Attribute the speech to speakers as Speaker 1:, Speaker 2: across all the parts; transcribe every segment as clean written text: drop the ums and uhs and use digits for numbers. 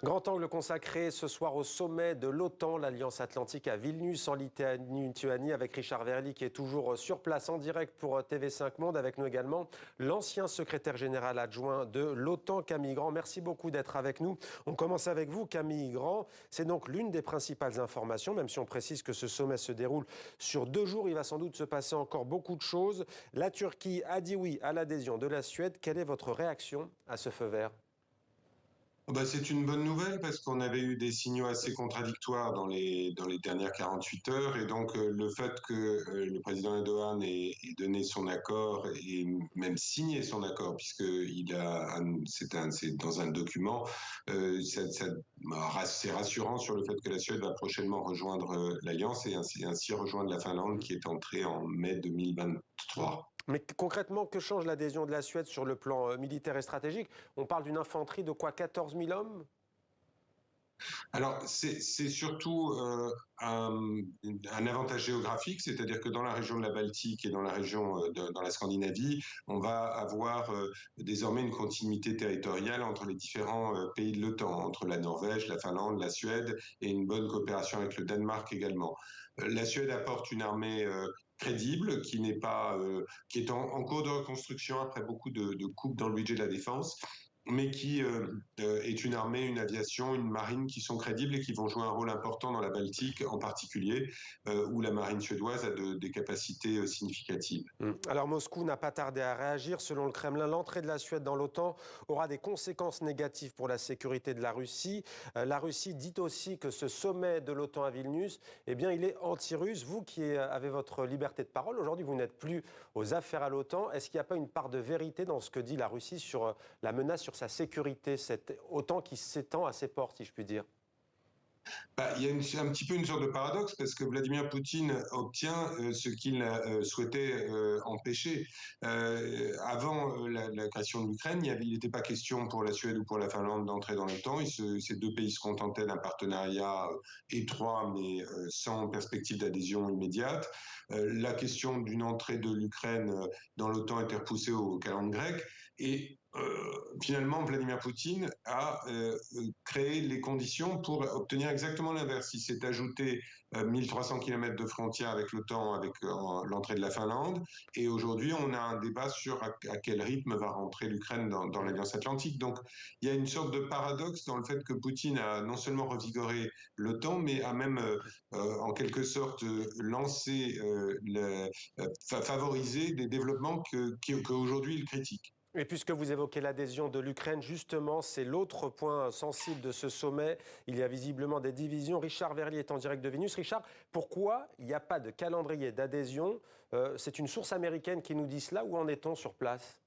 Speaker 1: Grand angle consacré ce soir au sommet de l'OTAN, l'Alliance Atlantique à Vilnius, en Lituanie, avec Richard Verly qui est toujours sur place en direct pour TV5 Monde. Avec nous également l'ancien secrétaire général adjoint de l'OTAN, Camille Grand. Merci beaucoup d'être avec nous. On commence avec vous, Camille Grand. C'est donc l'une des principales informations, même si on précise que ce sommet se déroule sur 2 jours. Il va sans doute se passer encore beaucoup de choses. La Turquie a dit oui à l'adhésion de la Suède. Quelle est votre réaction à ce feu vert ?
Speaker 2: C'est une bonne nouvelle parce qu'on avait eu des signaux assez contradictoires dans les dernières 48 heures et donc le fait que le président Erdogan ait donné son accord et même signé son accord puisque c'est dans un document, c'est rassurant sur le fait que la Suède va prochainement rejoindre l'Alliance et ainsi rejoindre la Finlande qui est entrée en mai 2023.
Speaker 1: Mais concrètement, que change l'adhésion de la Suède sur le plan militaire et stratégique? On parle d'une infanterie de quoi, 14 000 hommes?
Speaker 2: Alors, c'est surtout un avantage géographique, c'est-à-dire que dans la région de la Baltique et dans la région dans la Scandinavie, on va avoir désormais une continuité territoriale entre les différents pays de l'OTAN, entre la Norvège, la Finlande, la Suède, et une bonne coopération avec le Danemark également. La Suède apporte une armée crédible, qui est en cours de reconstruction après beaucoup de coupes dans le budget de la défense, mais qui est une armée, une aviation, une marine qui sont crédibles et qui vont jouer un rôle important dans la Baltique en particulier, où la marine suédoise a des capacités significatives.
Speaker 1: Alors Moscou n'a pas tardé à réagir. Selon le Kremlin, l'entrée de la Suède dans l'OTAN aura des conséquences négatives pour la sécurité de la Russie. La Russie dit aussi que ce sommet de l'OTAN à Vilnius, il est anti-russe. Vous qui avez votre liberté de parole, aujourd'hui vous n'êtes plus aux affaires à l'OTAN. Est-ce qu'il n'y a pas une part de vérité dans ce que dit la Russie sur la menace sur sa sécurité, cette OTAN qui s'étend à ses portes, si je puis dire?
Speaker 2: Il y a un petit peu une sorte de paradoxe parce que Vladimir Poutine obtient ce qu'il souhaitait empêcher. Avant la création de l'Ukraine, il n'était pas question pour la Suède ou pour la Finlande d'entrer dans l'OTAN. Ces deux pays se contentaient d'un partenariat étroit mais sans perspective d'adhésion immédiate. La question d'une entrée de l'Ukraine dans l'OTAN était repoussée au calendrier grec et finalement, Vladimir Poutine a créé les conditions pour obtenir exactement l'inverse. Il s'est ajouté 1300 km de frontières avec l'OTAN, avec l'entrée de la Finlande. Et aujourd'hui, on a un débat sur à quel rythme va rentrer l'Ukraine dans l'Alliance Atlantique. Donc, il y a une sorte de paradoxe dans le fait que Poutine a non seulement revigoré l'OTAN, mais a même, en quelque sorte, favorisé des développements qu'aujourd'hui il critique.
Speaker 1: Et puisque vous évoquez l'adhésion de l'Ukraine, justement, c'est l'autre point sensible de ce sommet. Il y a visiblement des divisions. Richard Verly est en direct de Vilnius. Richard, pourquoi il n'y a pas de calendrier d'adhésion? C'est une source américaine qui nous dit cela. Où en est-on sur place?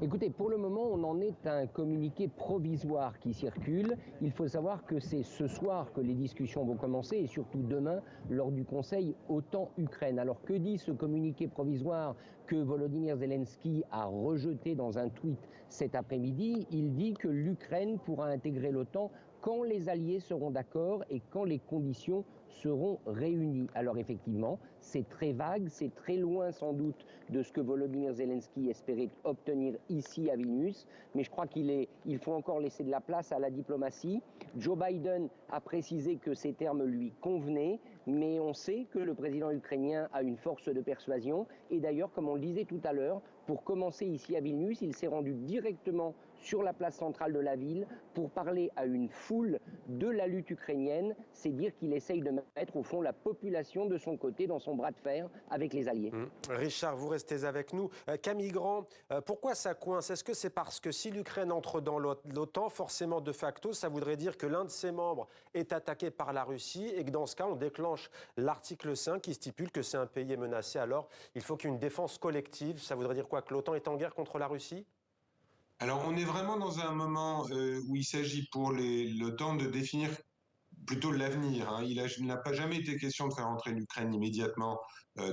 Speaker 3: Écoutez, pour le moment, on en est à un communiqué provisoire qui circule. Il faut savoir que c'est ce soir que les discussions vont commencer et surtout demain lors du Conseil OTAN-Ukraine. Alors que dit ce communiqué provisoire que Volodymyr Zelensky a rejeté dans un tweet cet après-midi? Il dit que l'Ukraine pourra intégrer l'OTAN quand les alliés seront d'accord et quand les conditions seront réunies. Alors effectivement, c'est très vague, c'est très loin sans doute de ce que Volodymyr Zelensky espérait obtenir ici à Vilnius, mais je crois qu'il faut encore laisser de la place à la diplomatie. Joe Biden a précisé que ces termes lui convenaient, mais on sait que le président ukrainien a une force de persuasion et d'ailleurs, comme on le disait tout à l'heure, pour commencer ici à Vilnius, il s'est rendu directement sur la place centrale de la ville pour parler à une foule de la lutte ukrainienne. C'est dire qu'il essaye de mettre au fond la population de son côté dans son bras de fer avec les alliés.
Speaker 1: Richard, vous restez avec nous. Camille Grand, pourquoi ça coince? Est-ce que c'est parce que si l'Ukraine entre dans l'OTAN, forcément de facto, ça voudrait dire que l'un de ses membres est attaqué par la Russie et que dans ce cas, on déclenche l'article 5 qui stipule que si un pays est menacé, alors il faut qu'il y ait une défense collective. Ça voudrait dire quoi? Que l'OTAN est en guerre contre la Russie?
Speaker 2: Alors, on est vraiment dans un moment où il s'agit pour l'OTAN de définir plutôt l'avenir. Il n'a pas jamais été question de faire entrer l'Ukraine immédiatement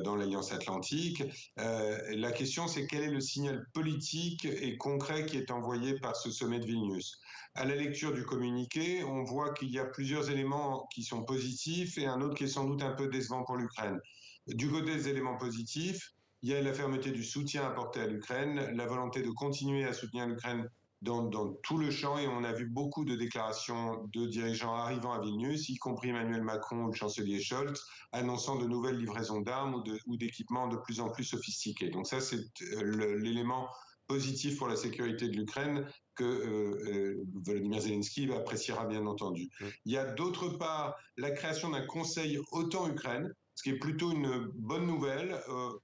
Speaker 2: dans l'Alliance Atlantique. La question, c'est quel est le signal politique et concret qui est envoyé par ce sommet de Vilnius. À la lecture du communiqué, on voit qu'il y a plusieurs éléments qui sont positifs et un autre qui est sans doute un peu décevant pour l'Ukraine. Du côté des éléments positifs, il y a la fermeté du soutien apporté à l'Ukraine, la volonté de continuer à soutenir l'Ukraine dans tout le champ, et on a vu beaucoup de déclarations de dirigeants arrivant à Vilnius, y compris Emmanuel Macron ou le chancelier Scholz, annonçant de nouvelles livraisons d'armes ou d'équipements de plus en plus sophistiqués. Donc ça, c'est l'élément positif pour la sécurité de l'Ukraine que Volodymyr Zelensky appréciera bien entendu. Il y a d'autre part la création d'un conseil OTAN-Ukraine, ce qui est plutôt une bonne nouvelle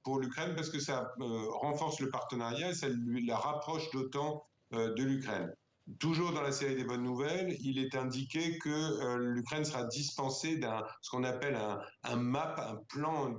Speaker 2: pour l'Ukraine parce que ça renforce le partenariat et ça la rapproche d'OTAN de l'Ukraine. Toujours dans la série des bonnes nouvelles, il est indiqué que l'Ukraine sera dispensée ce qu'on appelle un MAP, un plan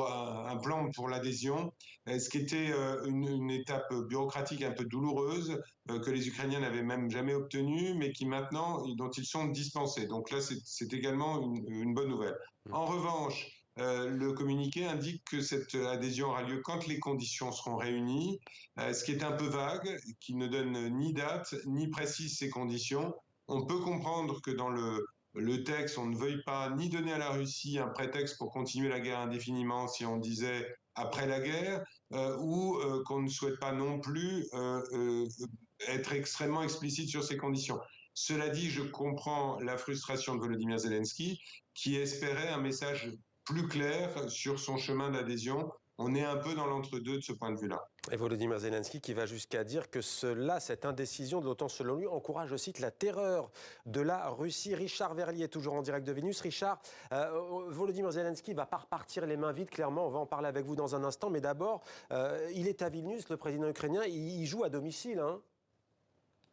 Speaker 2: un plan pour l'adhésion, ce qui était une étape bureaucratique un peu douloureuse que les Ukrainiens n'avaient même jamais obtenue, mais qui maintenant dont ils sont dispensés. Donc là, c'est également une bonne nouvelle. En revanche, le communiqué indique que cette adhésion aura lieu quand les conditions seront réunies, ce qui est un peu vague, qui ne donne ni date, ni précise ces conditions. On peut comprendre que dans le texte, on ne veuille pas ni donner à la Russie un prétexte pour continuer la guerre indéfiniment, si on disait après la guerre, ou qu'on ne souhaite pas non plus être extrêmement explicite sur ces conditions. Cela dit, je comprends la frustration de Volodymyr Zelensky, qui espérait un message plus clair sur son chemin d'adhésion. On est un peu dans l'entre-deux de ce point de vue-là.
Speaker 1: Et Volodymyr Zelensky qui va jusqu'à dire que cette indécision de l'OTAN, selon lui, encourage, je cite, la terreur de la Russie. Richard Verlier, toujours en direct de Vilnius. Richard, Volodymyr Zelensky ne va pas repartir les mains vides, clairement. On va en parler avec vous dans un instant. Mais d'abord, il est à Vilnius, le président ukrainien. Il joue à domicile, hein.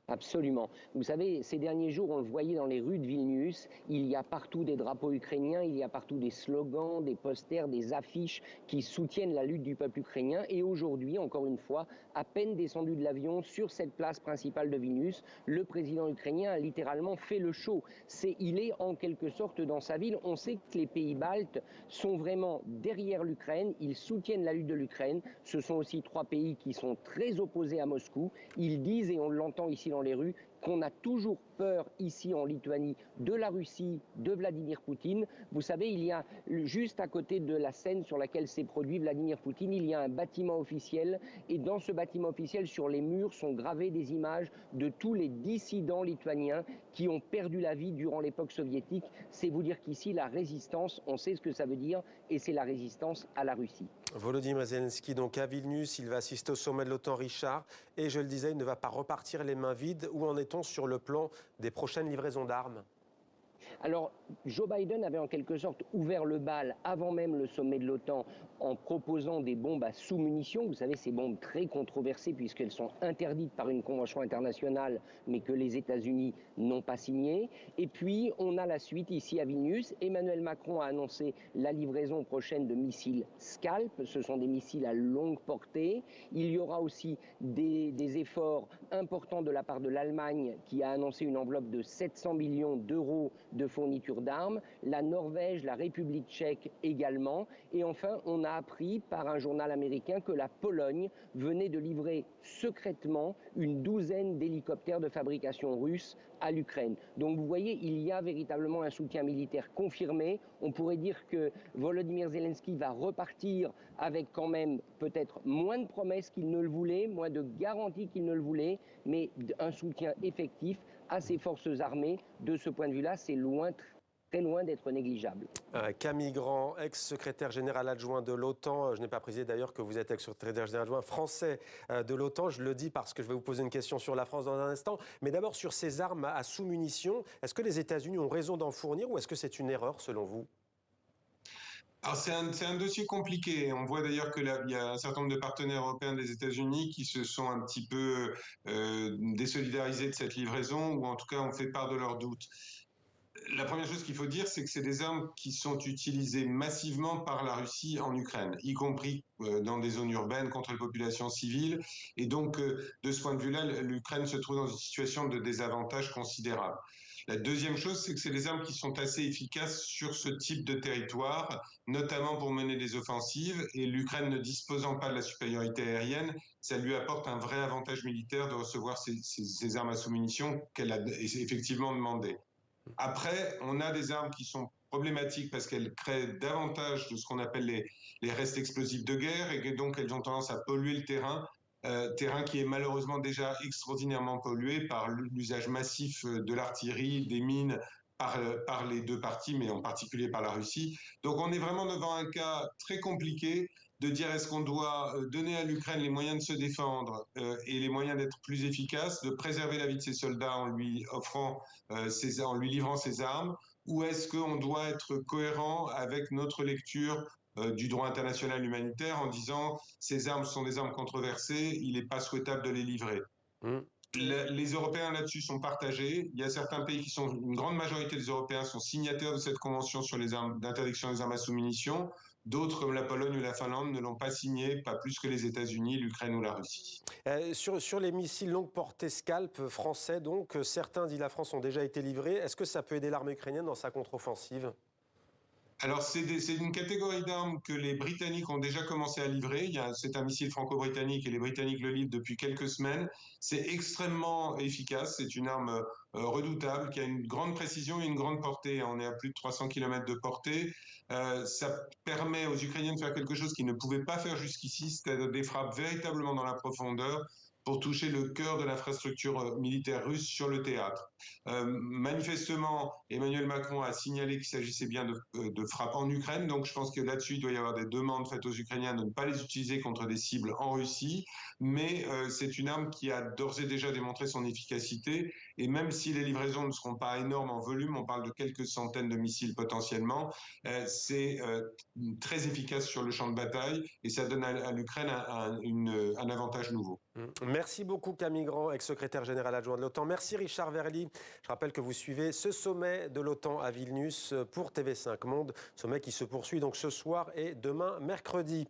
Speaker 3: Absolument. Vous savez, ces derniers jours, on le voyait dans les rues de Vilnius, il y a partout des drapeaux ukrainiens, il y a partout des slogans, des posters, des affiches qui soutiennent la lutte du peuple ukrainien. Et aujourd'hui, encore une fois, à peine descendu de l'avion sur cette place principale de Vilnius, le président ukrainien a littéralement fait le show. Il est en quelque sorte dans sa ville. On sait que les pays baltes sont vraiment derrière l'Ukraine, ils soutiennent la lutte de l'Ukraine. Ce sont aussi 3 pays qui sont très opposés à Moscou. Ils disent, et on l'entend ici dans les rues, qu'on a toujours peur ici en Lituanie de la Russie, de Vladimir Poutine. Vous savez, il y a juste à côté de la scène sur laquelle s'est produit Vladimir Poutine, il y a un bâtiment officiel et dans ce bâtiment officiel, sur les murs, sont gravées des images de tous les dissidents lituaniens qui ont perdu la vie durant l'époque soviétique. C'est vous dire qu'ici, la résistance, on sait ce que ça veut dire et c'est la résistance à la Russie.
Speaker 1: Volodymyr Zelensky, donc à Vilnius, il va assister au sommet de l'OTAN, Richard, et je le disais, il ne va pas repartir les mains vides. Où en est-on sur le plan des prochaines livraisons d'armes ?
Speaker 3: Alors, Joe Biden avait en quelque sorte ouvert le bal avant même le sommet de l'OTAN en proposant des bombes à sous-munitions. Vous savez, ces bombes très controversées puisqu'elles sont interdites par une convention internationale, mais que les États-Unis n'ont pas signée. Et puis, on a la suite ici à Vilnius. Emmanuel Macron a annoncé la livraison prochaine de missiles Scalp. Ce sont des missiles à longue portée. Il y aura aussi des efforts importants de la part de l'Allemagne qui a annoncé une enveloppe de 700 millions d'euros de fourniture d'armes, la Norvège, la République tchèque également. Et enfin, on a appris par un journal américain que la Pologne venait de livrer secrètement une 12aine d'hélicoptères de fabrication russe à l'Ukraine. Donc vous voyez, il y a véritablement un soutien militaire confirmé. On pourrait dire que Volodymyr Zelensky va repartir avec quand même peut-être moins de promesses qu'il ne le voulait, moins de garanties qu'il ne le voulait, mais un soutien effectif à ses forces armées. De ce point de vue-là, c'est très loin d'être négligeable.
Speaker 1: Camille Grand, ex-secrétaire général adjoint de l'OTAN. Je n'ai pas précisé d'ailleurs que vous êtes ex-secrétaire général adjoint français de l'OTAN. Je le dis parce que je vais vous poser une question sur la France dans un instant. Mais d'abord sur ces armes à sous-munitions, est-ce que les États-Unis ont raison d'en fournir ou est-ce que c'est une erreur selon vous ?
Speaker 2: Alors c'est un dossier compliqué. On voit d'ailleurs qu'il y a un certain nombre de partenaires européens des États-Unis qui se sont un petit peu désolidarisés de cette livraison ou en tout cas ont fait part de leurs doutes. La première chose qu'il faut dire, c'est que c'est des armes qui sont utilisées massivement par la Russie en Ukraine, y compris dans des zones urbaines contre les populations civiles. Et donc, de ce point de vue-là, l'Ukraine se trouve dans une situation de désavantage considérable. La deuxième chose, c'est que c'est des armes qui sont assez efficaces sur ce type de territoire, notamment pour mener des offensives. Et l'Ukraine ne disposant pas de la supériorité aérienne, ça lui apporte un vrai avantage militaire de recevoir ces armes à sous-munitions qu'elle a effectivement demandées. Après, on a des armes qui sont problématiques parce qu'elles créent davantage de ce qu'on appelle les restes explosifs de guerre et que donc elles ont tendance à polluer le terrain. terrain qui est malheureusement déjà extraordinairement pollué par l'usage massif de l'artillerie, des mines, par les deux parties, mais en particulier par la Russie. Donc on est vraiment devant un cas très compliqué de dire est-ce qu'on doit donner à l'Ukraine les moyens de se défendre et les moyens d'être plus efficace, de préserver la vie de ses soldats en lui offrant, en lui livrant ses armes, ou est-ce qu'on doit être cohérent avec notre lecture du droit international humanitaire en disant ces armes sont des armes controversées, il n'est pas souhaitable de les livrer. Les Européens là-dessus sont partagés. Il y a certains pays une grande majorité des Européens sont signataires de cette convention sur les armes, d'interdiction des armes à sous-munitions. D'autres, comme la Pologne ou la Finlande, ne l'ont pas signé, pas plus que les États-Unis, l'Ukraine ou la Russie.
Speaker 1: Sur les missiles longue portée Scalp français, donc, certains, dit la France, ont déjà été livrés. Est-ce que ça peut aider l'armée ukrainienne dans sa contre-offensive ?
Speaker 2: Alors, c'est une catégorie d'armes que les Britanniques ont déjà commencé à livrer. C'est un missile franco-britannique et les Britanniques le livrent depuis quelques semaines. C'est extrêmement efficace. C'est une arme redoutable qui a une grande précision et une grande portée. On est à plus de 300 km de portée. Ça permet aux Ukrainiens de faire quelque chose qu'ils ne pouvaient pas faire jusqu'ici, c'est-à-dire des frappes véritablement dans la profondeur pour toucher le cœur de l'infrastructure militaire russe sur le théâtre. Manifestement, Emmanuel Macron a signalé qu'il s'agissait bien de frappes en Ukraine, donc je pense que là-dessus, il doit y avoir des demandes faites aux Ukrainiens de ne pas les utiliser contre des cibles en Russie, mais c'est une arme qui a d'ores et déjà démontré son efficacité, et même si les livraisons ne seront pas énormes en volume, on parle de quelques centaines de missiles potentiellement, c'est très efficace sur le champ de bataille, et ça donne à l'Ukraine un avantage nouveau.
Speaker 1: Merci beaucoup Camille Grand, ex-secrétaire général adjoint de l'OTAN. Merci Richard Verly. Je rappelle que vous suivez ce sommet de l'OTAN à Vilnius pour TV5 Monde, sommet qui se poursuit donc ce soir et demain mercredi.